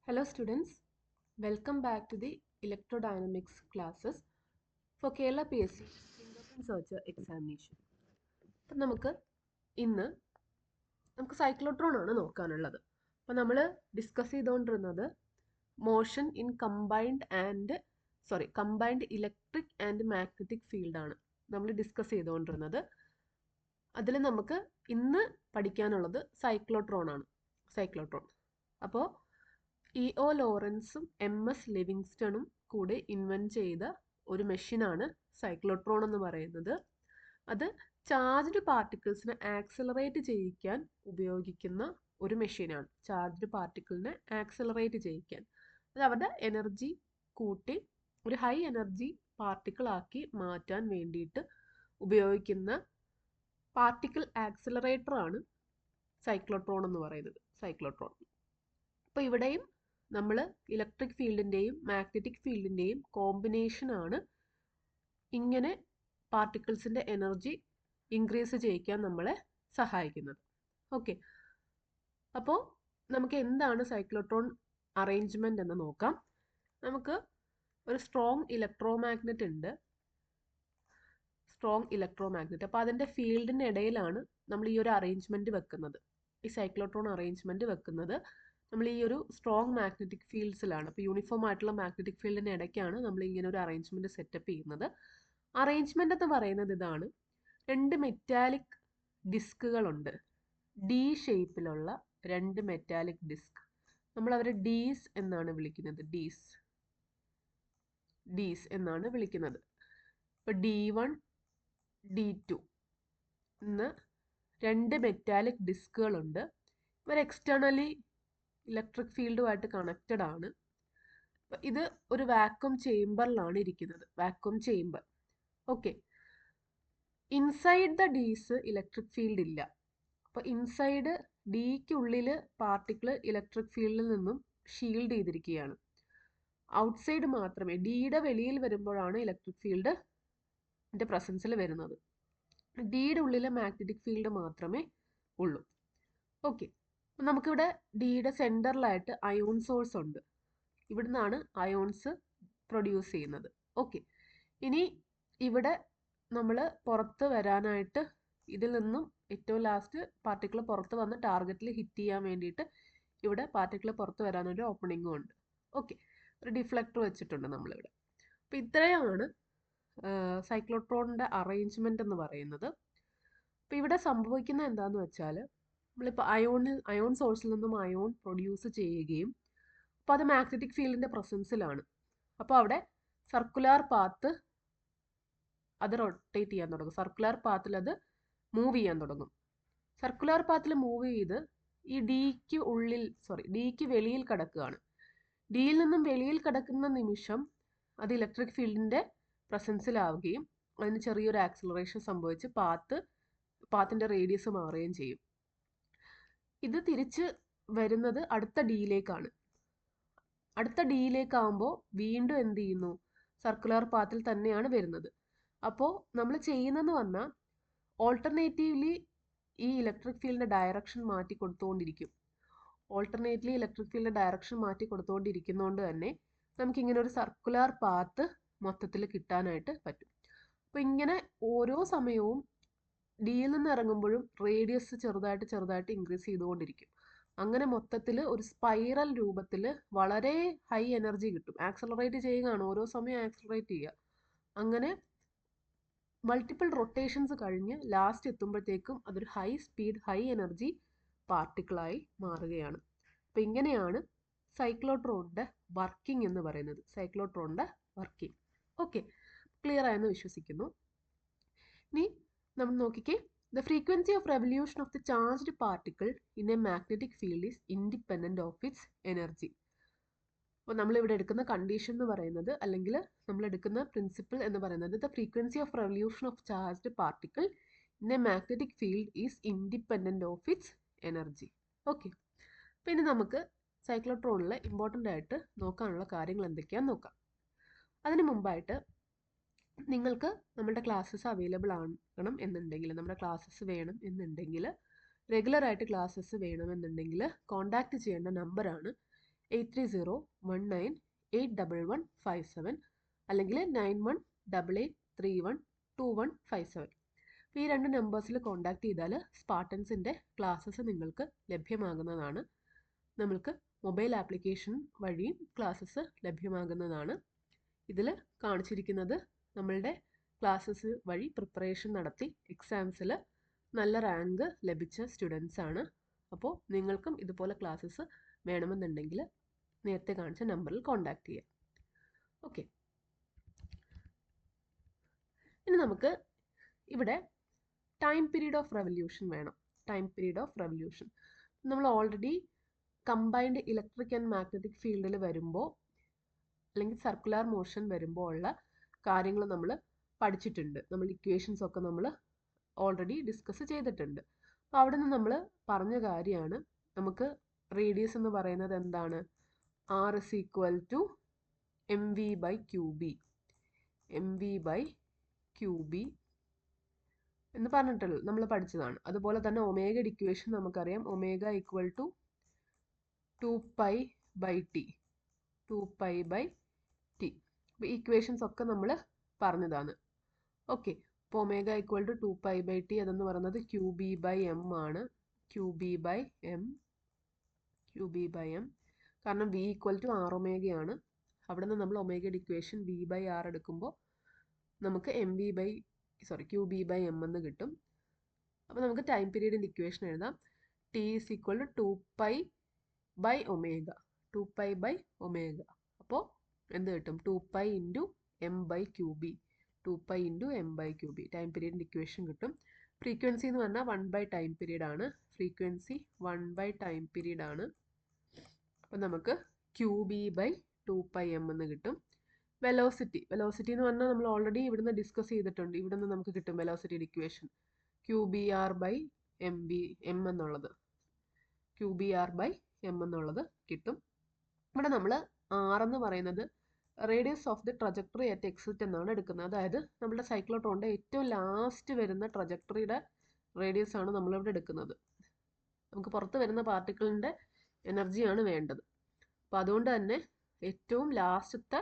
Hello students, welcome back to the electrodynamics classes for Kerala PSC Fingerprint Searcher Examination. അപ്പം നമുക്ക് cyclotron ആണ് നോക്കാനുള്ളത്. അപ്പോൾ നമ്മൾ ഡിസ്കസ് ചെയ്തുകൊണ്ടിരുന്നത് motion in combined electric and magnetic field ആണ് നമ്മൾ ഡിസ്കസ് ചെയ്തുകൊണ്ടിരുന്നത്. അതിൽ നമുക്ക് ഇന്ന് പഠിക്കാനുള്ളത് സൈക്ലോട്രോൺ ആണ്. അപ്പോൾ ഇ.ഒ. ലോറൻസും എം.എസ്. ലിവിങ്സ്റ്റണും കൂടി ഇൻവെൻറ്റ് ചെയ്ത ഒരു മെഷീനാണ് സൈക്ലോട്രോൺ എന്ന് പറയുന്നത്. അത് ചാർജ്ഡ് പാർട്ടിക്കിൾസിനെ ആക്സിലറേറ്റ് ചെയ്യിക്കാൻ ഉപയോഗിക്കുന്ന ഒരു മെഷീനാണ്. ചാർജ്ഡ് പാർട്ടിക്കിളിനെ ആക്സിലറേറ്റ് ചെയ്യിക്കാൻ, അത് അവരുടെ എനർജി കൂട്ടി ഒരു ഹൈ എനർജി പാർട്ടിക്കിൾ ആക്കി മാറ്റാൻ വേണ്ടിയിട്ട് ഉപയോഗിക്കുന്ന പാർട്ടിക്കിൾ ആക്സിലറേറ്റർ ആണ് സൈക്ലോട്രോൺ എന്ന് പറയുന്നത്. സൈക്ലോട്രോൺ. അപ്പോൾ ഇവിടെയും നമ്മൾ ഇലക്ട്രിക് ഫീൽഡിൻ്റെയും മാഗ്നറ്റിക് ഫീൽഡിൻ്റെയും കോമ്പിനേഷനാണ് ഇങ്ങനെ പാർട്ടിക്കിൾസിൻ്റെ എനർജി ഇൻക്രീസ് ചെയ്യിക്കാൻ നമ്മളെ സഹായിക്കുന്നത്. ഓക്കെ, അപ്പോൾ നമുക്ക് എന്താണ് സൈക്ലോട്രോൺ അറേഞ്ച്മെൻ്റ് എന്ന് നോക്കാം. നമുക്ക് ഒരു സ്ട്രോങ് ഇലക്ട്രോമാഗ്നറ്റ് ഉണ്ട്. അപ്പോൾ അതിൻ്റെ ഫീൽഡിൻ്റെ ഇടയിലാണ് നമ്മൾ ഈ ഒരു അറേഞ്ച്മെൻറ്റ് വെക്കുന്നത്. ഈ സൈക്ലോട്രോൺ അറേഞ്ച്മെൻറ്റ് വെക്കുന്നത് നമ്മൾ ഈ ഒരു സ്ട്രോങ് മാഗ്നറ്റിക് ഫീൽഡ്സിലാണ്. അപ്പോൾ യൂണിഫോം ആയിട്ടുള്ള മാഗ്നറ്റിക് ഫീൽഡിൻ്റെ ഇടയ്ക്കാണ് നമ്മൾ ഇങ്ങനെ ഒരു അറേഞ്ച്മെൻറ്റ് സെറ്റപ്പ് ചെയ്യുന്നത്. അറേഞ്ച്മെൻ്റ് എന്ന് പറയുന്നത് ഇതാണ്. 2 മെറ്റാലിക് ഡിസ്കുകളുണ്ട്. ഡി ഷേപ്പിലുള്ള 2 മെറ്റാലിക് ഡിസ്ക്. നമ്മൾ അവരെ ഡീസ് എന്നാണ് വിളിക്കുന്നത്. ഡീസ് എന്നാണ് വിളിക്കുന്നത്. ഇപ്പോൾ D1 D2 എന്ന് 2 മെറ്റാലിക് ഡിസ്കുകളുണ്ട്. ഇവർ എക്സ്റ്റേണലി ഇലക്ട്രിക് ഫീൽഡുമായിട്ട് കണക്റ്റഡ് ആണ്. ഇത് ഒരു വാക്വം ചേംബറിലാണ് ഇരിക്കുന്നത്. Vacuum chamber. Okay, inside the dees electric field ഇല്ല. അപ്പോൾ ഇൻസൈഡ് ഡിക്കുള്ളിൽ പാർട്ടിക്കിൾ ഇലക്ട്രിക് ഫീൽഡിൽ നിന്നും ഷീൽഡ് ചെയ്തിരിക്കുകയാണ്. ഔട്ട്സൈഡ് മാത്രമേ, ഡിയുടെ വെളിയിൽ വരുമ്പോഴാണ് ഇലക്ട്രിക് ഫീൽഡിൻ്റെ പ്രസൻസിൽ വരുന്നത്. ഡിയുടെ ഉള്ളിലെ മാഗ്നറ്റിക് ഫീൽഡ് മാത്രമേ ഉള്ളൂ. ഓക്കെ, നമുക്കിവിടെ ഡിയുടെ സെൻറ്ററിലായിട്ട് അയോൺ സോഴ്സ് ഉണ്ട്. ഇവിടുന്നാണ് അയോൺസ് പ്രൊഡ്യൂസ് ചെയ്യുന്നത്. ഓക്കെ, ഇനി ഇവിടെ നമ്മൾ പുറത്ത് വരാനായിട്ട് ഇതിൽ നിന്നും ഏറ്റവും ലാസ്റ്റ് പാർട്ടിക്കിൾ പുറത്ത് വന്ന് ടാർഗറ്റിൽ ഹിറ്റ് ചെയ്യാൻ വേണ്ടിയിട്ട് ഇവിടെ പാർട്ടിക്കിൾ പുറത്ത് വരാനൊരു ഓപ്പണിങ്ങും ഉണ്ട്. ഓക്കെ, ഒരു ഡിഫ്ലക്ടർ വെച്ചിട്ടുണ്ട് നമ്മളിവിടെ. അപ്പോൾ ഇത്രയാണ് സൈക്ലോട്രോണിൻ്റെ അറേഞ്ച്മെൻ്റ് എന്ന് പറയുന്നത്. അപ്പോൾ ഇവിടെ സംഭവിക്കുന്നത് എന്താണെന്ന് വെച്ചാൽ, നമ്മളിപ്പോൾ അയോൺ സോഴ്സിൽ നിന്നും അയോൺ പ്രൊഡ്യൂസ് ചെയ്യുകയും, അപ്പോൾ അത് മാഗ്നറ്റിക് ഫീൽഡിൻ്റെ പ്രസൻസിലാണ്. അപ്പോൾ അവിടെ സർക്കുലാർ പാത്ത് അത് റൊട്ടേറ്റ് ചെയ്യാൻ തുടങ്ങും. സർക്കുലാർ പാത്തിൽ അത് മൂവ് ചെയ്യാൻ തുടങ്ങും. സർക്കുലാർ പാത്തിൽ മൂവ് ചെയ്ത് ഈ ഡിക്ക് വെളിയിൽ കിടക്കുകയാണ്. ഡിയിൽ നിന്നും വെളിയിൽ കിടക്കുന്ന നിമിഷം അത് ഇലക്ട്രിക് ഫീൽഡിൻ്റെ പ്രസൻസിലാവുകയും അതിന് ചെറിയൊരു ആക്സിലറേഷൻ സംഭവിച്ച് പാത്തിൻ്റെ റേഡിയസ് മാറുകയും ചെയ്യും. ഇത് തിരിച്ച് വരുന്നത് അടുത്ത ഡിയിലേക്കാണ്. അടുത്ത ഡിയിലേക്കാവുമ്പോൾ വീണ്ടും എന്ത് ചെയ്യുന്നു? സർക്കുലർ പാത്തിൽ തന്നെയാണ് വരുന്നത്. അപ്പോൾ നമ്മൾ ചെയ്യുന്നതെന്ന് പറഞ്ഞാൽ ഓൾട്ടർനേറ്റീവ്ലി ഈ ഇലക്ട്രിക് ഫീൽഡിൻ്റെ ഡയറക്ഷൻ മാറ്റി കൊടുത്തുകൊണ്ടിരിക്കും. കൊടുത്തുകൊണ്ടിരിക്കുന്നതുകൊണ്ട് തന്നെ നമുക്കിങ്ങനെ ഒരു സർക്കുലർ പാത്ത് മൊത്തത്തിൽ കിട്ടാനായിട്ട് പറ്റും. അപ്പോൾ ഇങ്ങനെ ഓരോ സമയവും ഡിയിൽ നിന്ന് ഇറങ്ങുമ്പോഴും റേഡിയസ് ചെറുതായിട്ട് ഇൻക്രീസ് ചെയ്തുകൊണ്ടിരിക്കും. അങ്ങനെ മൊത്തത്തിൽ ഒരു സ്പൈറൽ രൂപത്തിൽ വളരെ ഹൈ എനർജി കിട്ടും. ആക്സലറേറ്റ് ചെയ്യുകയാണ്, ഓരോ സമയം ആക്സലറേറ്റ് ചെയ്യുക. അങ്ങനെ മൾട്ടിപ്പിൾ റൊട്ടേഷൻസ് കഴിഞ്ഞ് ലാസ്റ്റ് എത്തുമ്പോഴത്തേക്കും അതൊരു ഹൈ സ്പീഡ് ഹൈ എനർജി പാർട്ടിക്കിളായി മാറുകയാണ്. അപ്പോൾ ഇങ്ങനെയാണ് സൈക്ലോട്രോണിൻ്റെ വർക്കിംഗ് എന്ന് പറയുന്നത്. ഓക്കെ, ക്ലിയർ ആയെന്ന് വിശ്വസിക്കുന്നു. ഇനി നമ്മൾ നോക്കിക്കേ. The frequency of revolution of the charged particle in a magnetic field is independent of its energy. അപ്പോൾ നമ്മളിവിടെ എടുക്കുന്ന കണ്ടീഷൻ എന്ന് പറയുന്നത്, അല്ലെങ്കിൽ നമ്മൾ എടുക്കുന്ന പ്രിൻസിപ്പിൾ എന്ന് പറയുന്നത്, the frequency of revolution of charged particle in a magnetic field is independent of its energy. Okay, അപ്പോൾ ഇനി നമുക്ക് സൈക്ലോട്രോണിൽ ഇമ്പോർട്ടൻ്റ് ആയിട്ട് നോക്കാനുള്ള കാര്യങ്ങൾ എന്തൊക്കെയാണെന്ന് നോക്കാം. അതിന് മുമ്പായിട്ട് നിങ്ങൾക്ക് നമ്മുടെ ക്ലാസ്സസ് അവൈലബിൾ ആകണം എന്നുണ്ടെങ്കിൽ, നമ്മുടെ ക്ലാസ്സസ് വേണം എന്നുണ്ടെങ്കിൽ, റെഗുലറായിട്ട് ക്ലാസ്സസ് വേണമെന്നുണ്ടെങ്കിൽ കോൺടാക്റ്റ് ചെയ്യേണ്ട നമ്പറാണ് 8301981157 അല്ലെങ്കിൽ 9188312157. ഈ 2 നമ്പേഴ്സിൽ കോൺടാക്ട് ചെയ്താൽ സ്പാർട്ടൻസിൻ്റെ ക്ലാസ്സസ് നിങ്ങൾക്ക് ലഭ്യമാകുന്നതാണ്. നമ്മൾക്ക് മൊബൈൽ ആപ്ലിക്കേഷൻ വഴിയും ക്ലാസ്സസ് ലഭ്യമാകുന്നതാണ്. ഇതിൽ കാണിച്ചിരിക്കുന്നത് നമ്മളുടെ ക്ലാസ്സസ് വഴി പ്രിപ്പറേഷൻ നടത്തി എക്സാംസിൽ നല്ല റാങ്ക് ലഭിച്ച സ്റ്റുഡൻസ് ആണ്. അപ്പോൾ നിങ്ങൾക്കും ഇതുപോലെ ക്ലാസ്സസ് വേണമെന്നുണ്ടെങ്കിൽ നേരത്തെ കാണിച്ച നമ്പറിൽ കോൺടാക്ട് ചെയ്യാം. ഓക്കെ, ഇനി നമുക്ക് ഇവിടെ ടൈം പീരീഡ് ഓഫ് റെവല്യൂഷൻ വേണം. ടൈം പീരീഡ് ഓഫ് റെവല്യൂഷൻ നമ്മൾ already combined electric and magnetic ഫീൽഡിൽ വരുമ്പോൾ അല്ലെങ്കിൽ സർക്കുലർ മോഷൻ വരുമ്പോൾ ഉള്ള കാര്യങ്ങൾ നമ്മൾ പഠിച്ചിട്ടുണ്ട്. നമ്മൾ ഇക്വേഷൻസ് ഒക്കെ നമ്മൾ ഓൾറെഡി ഡിസ്കസ് ചെയ്തിട്ടുണ്ട്. അപ്പോൾ അവിടെ നിന്ന് നമ്മൾ പറഞ്ഞ കാര്യമാണ്, നമുക്ക് റേഡിയസ് എന്ന് പറയുന്നത് എന്താണ്? R is equal to mv/qb. mv/qb എന്ന് പറഞ്ഞിട്ടുള്ളത് നമ്മൾ പഠിച്ചതാണ്. അതുപോലെ തന്നെ ഒമേഗയുടെ ഇക്വേഷൻ നമുക്കറിയാം. Omega equal to 2π/t. 2π/t. അപ്പോൾ ഇക്വേഷൻസ് ഒക്കെ നമ്മൾ പറഞ്ഞതാണ്. ഓക്കെ, അപ്പോൾ ഒമേഗ ഈക്വൽ ടു 2π/t അതെന്ന് പറയുന്നത് qb/m ആണ്. qb/m. കാരണം v ഈക്വൽ ടു r ഒമേഗയാണ്. അവിടെ നിന്ന് നമ്മൾ ഒമേഗയുടെ ഇക്വേഷൻ v/r എടുക്കുമ്പോൾ നമുക്ക് qb/m എന്ന് കിട്ടും. അപ്പോൾ നമുക്ക് ടൈം പീരീഡിൻ്റെ ഇക്വേഷൻ എഴുതാം. t is equal to 2π/ω. 2π/ω. അപ്പോൾ എന്ത് കിട്ടും? 2π × m/qb. 2π × m/qb ടൈം പീരീഡിൻ്റെ ഇക്വേഷൻ കിട്ടും. ഫ്രീക്വൻസി എന്ന് പറഞ്ഞാൽ 1/ടൈം പീരീഡ് ആണ്. ഫ്രീക്വൻസി 1/ടൈം പീരീഡ് ആണ്. അപ്പോൾ നമുക്ക് qb/2πm എന്ന് കിട്ടും. വെലോസിറ്റി എന്ന് പറഞ്ഞാൽ നമ്മൾ ഓൾറെഡി ഇവിടുന്ന് ഡിസ്കസ് ചെയ്തിട്ടുണ്ട്. ഇവിടുന്ന് നമുക്ക് കിട്ടും വെലോസിറ്റിയുടെ ഇക്വേഷൻ qbr/mv m എന്നുള്ളത്. qbr/m എന്നുള്ളത് കിട്ടും. ഇവിടെ നമ്മൾ r എന്ന് പറയുന്നത് radius of the trajectory at exit എന്നാണ് എടുക്കുന്നത്. അതായത് നമ്മുടെ സൈക്ലോട്രോണിൻ്റെ ഏറ്റവും ലാസ്റ്റ് വരുന്ന ട്രജക്ടറിയുടെ റേഡിയസ് ആണ് നമ്മളിവിടെ എടുക്കുന്നത്. നമുക്ക് പുറത്ത് വരുന്ന പാർട്ടിക്കിളിൻ്റെ എനർജിയാണ് വേണ്ടത്. അപ്പോൾ അതുകൊണ്ട് തന്നെ ഏറ്റവും ലാസ്റ്റത്തെ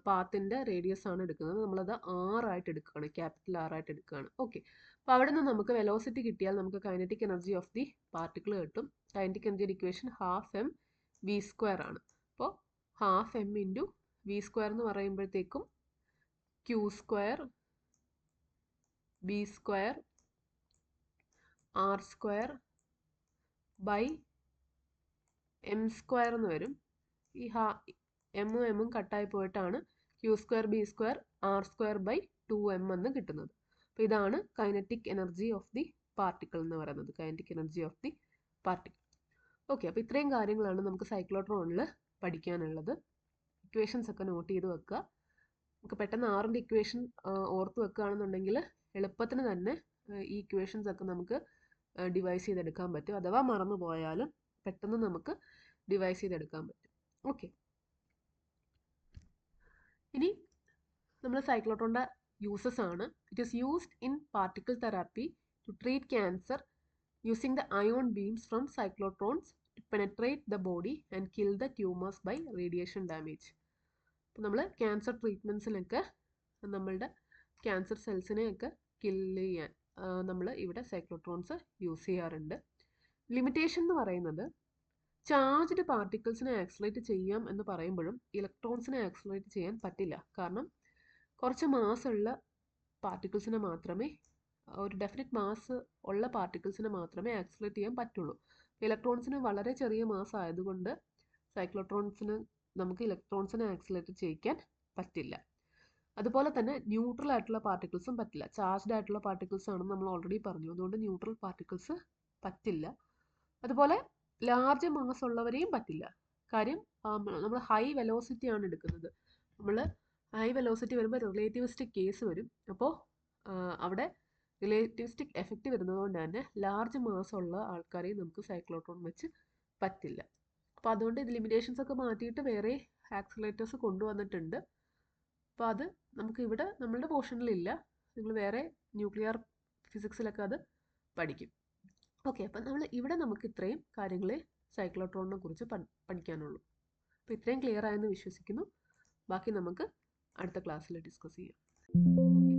പാത്തിൻ്റെ റേഡിയസ് ആണ് എടുക്കുന്നത്. നമ്മളത് R ആയിട്ട് എടുക്കുകയാണ്, ക്യാപിറ്റൽ R ആയിട്ട് എടുക്കുകയാണ്. ഓക്കെ, അപ്പോൾ അവിടെ നിന്ന് നമുക്ക് വെലോസിറ്റി കിട്ടിയാൽ നമുക്ക് kinetic energy of the particle കിട്ടും. കൈനറ്റിക് എനർജിയുടെ ഇക്വേഷൻ 12m v² ആണ്. അപ്പോൾ 12m × v² എന്ന് പറയുമ്പോഴത്തേക്കും q² b² r² m² എന്ന് വരും. ഈ എമ്മും എമ്മും കട്ടായി പോയിട്ടാണ് q² b² r²/2m എന്ന് കിട്ടുന്നത്. അപ്പോൾ ഇതാണ് kinetic energy of the particle എന്ന് പറയുന്നത്. Kinetic energy of the particle. Okay, അപ്പോൾ ഇത്രയും കാര്യങ്ങളാണ് നമുക്ക് സൈക്ലോട്രോണിൽ പഠിക്കാനുള്ളത്. ഇക്വേഷൻസ് ഒക്കെ നോട്ട് ചെയ്ത് വെക്കുക. നമുക്ക് പെട്ടെന്ന് ആറിൻ്റെ ഇക്വേഷൻ ഓർത്ത് വെക്കുകയാണെന്നുണ്ടെങ്കിൽ എളുപ്പത്തിന് തന്നെ ഈ ഇക്വേഷൻസ് ഒക്കെ നമുക്ക് ഡിവൈസ് ചെയ്തെടുക്കാൻ പറ്റും. അഥവാ മറന്നു പോയാലും പെട്ടെന്ന് നമുക്ക് ഡിവൈസ് ചെയ്തെടുക്കാൻ പറ്റും. ഓക്കെ, ഇനി നമ്മൾ സൈക്ലോട്രോണിൻ്റെ യൂസസ് ആണ്. It is used in particle therapy to treat cancer using the ion beams from cyclotrons to penetrate the body and kill the tumours by radiation damage. അപ്പോൾ നമ്മൾ ക്യാൻസർ ട്രീറ്റ്മെൻറ്റ്സിനൊക്കെ നമ്മളുടെ ക്യാൻസർ സെൽസിനെയൊക്കെ കില്ല് ചെയ്യാൻ നമ്മൾ ഇവിടെ സൈക്ലോട്രോൺസ് യൂസ് ചെയ്യാറുണ്ട്. Limitation എന്ന് പറയുന്നത് charged പാർട്ടിക്കിൾസിനെ accelerate ചെയ്യാം എന്ന് പറയുമ്പോഴും ഇലക്ട്രോൺസിനെ ആക്സിലറേറ്റ് ചെയ്യാൻ പറ്റില്ല. കാരണം കുറച്ച് മാസ്സുള്ള പാർട്ടിക്കിൾസിനെ മാത്രമേ, ഒരു ഡെഫിനിറ്റ് മാസ് ഉള്ള പാർട്ടിക്കിൾസിനെ മാത്രമേ ആക്സിലറേറ്റ് ചെയ്യാൻ പറ്റുള്ളൂ. ഇലക്ട്രോൺസിന് വളരെ ചെറിയ മാസ് ആയതുകൊണ്ട് സൈക്ലോട്രോൺസിന് നമുക്ക് ഇലക്ട്രോൺസിനെ ആക്സിലറേറ്റ് ചെയ്യിക്കാൻ പറ്റില്ല. അതുപോലെ തന്നെ ന്യൂട്രൽ ആയിട്ടുള്ള പാർട്ടിക്കിൾസും പറ്റില്ല. ചാർജ്ഡ് ആയിട്ടുള്ള പാർട്ടിക്കിൾസ് ആണെന്ന് നമ്മൾ ഓൾറെഡി പറഞ്ഞു. അതുകൊണ്ട് ന്യൂട്രൽ പാർട്ടിക്കിൾസ് പറ്റില്ല. അതുപോലെ ലാർജ് മാസ് ഉള്ളവരെയും പറ്റില്ല. കാര്യം നമ്മൾ ഹൈ വെലോസിറ്റി ആണ് എടുക്കുന്നത്. നമ്മൾ ഹൈ വെലോസിറ്റി വരുമ്പോൾ റിലേറ്റിവിസ്റ്റിക് കേസ് വരും. അപ്പോൾ അവിടെ റിലേറ്റിവിസ്റ്റിക് എഫക്റ്റ് വരുന്നതുകൊണ്ട് തന്നെ ലാർജ് മാസ് ഉള്ള ആൾക്കാരെയും നമുക്ക് സൈക്ലോട്രോൺ വെച്ച് പറ്റില്ല. അപ്പോൾ അതുകൊണ്ട് ഇത് ലിമിറ്റേഷൻസ് ഒക്കെ മാറ്റിയിട്ട് വേറെ ആക്സിലറേറ്റേഴ്സ് കൊണ്ടുവന്നിട്ടുണ്ട്. അപ്പോൾ അത് നമുക്ക് ഇവിടെ നമ്മളുടെ പോർഷനിലില്ല. നിങ്ങൾ വേറെ ന്യൂക്ലിയർ ഫിസിക്സിലൊക്കെ അത് പഠിക്കും. ഓക്കെ, അപ്പം നമുക്ക് ഇത്രയും കാര്യങ്ങളെ സൈക്ലോട്രോണിനെ കുറിച്ച് പഠിക്കാനുള്ളൂ. അപ്പോൾ ഇത്രയും ക്ലിയർ ആയെന്ന് വിശ്വസിക്കുന്നു. ബാക്കി നമുക്ക് അടുത്ത ക്ലാസ്സിൽ ഡിസ്കസ് ചെയ്യാം.